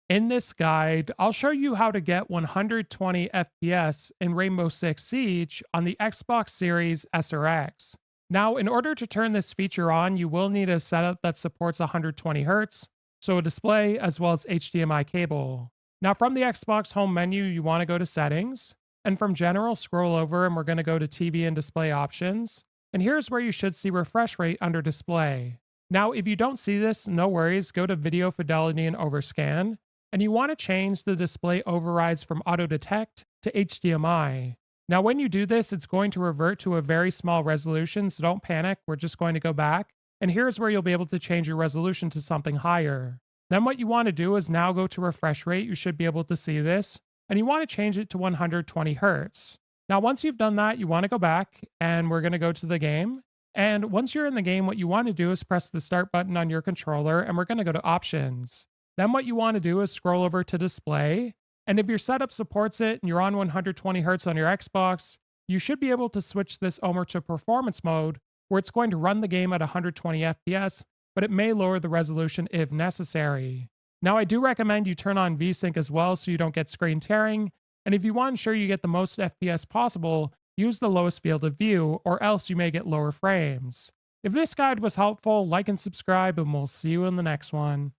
In this guide, I'll show you how to get 120 FPS in Rainbow Six Siege on the Xbox Series S or X. Now, in order to turn this feature on, you will need a setup that supports 120 Hz, so a display as well as HDMI cable. Now, from the Xbox home menu, you want to go to Settings, and from General, scroll over and we're going to go to TV and Display Options. And here's where you should see refresh rate under Display. Now, if you don't see this, no worries, go to Video Fidelity and Overscan, and you want to change the display overrides from auto detect to HDMI. Now, when you do this, it's going to revert to a very small resolution, so don't panic. We're just going to go back. And here's where you'll be able to change your resolution to something higher. Then what you want to do is now go to refresh rate. You should be able to see this. And you want to change it to 120 Hertz. Now, once you've done that, you want to go back and we're going to go to the game. And once you're in the game, what you want to do is press the start button on your controller and we're going to go to options. Then what you want to do is scroll over to display. And if your setup supports it and you're on 120 Hertz on your Xbox, you should be able to switch this over to performance mode where it's going to run the game at 120 FPS, but it may lower the resolution if necessary. Now, I do recommend you turn on VSync as well so you don't get screen tearing. And if you want to ensure you get the most FPS possible, use the lowest field of view, or else you may get lower frames. If this guide was helpful, like and subscribe, and we'll see you in the next one.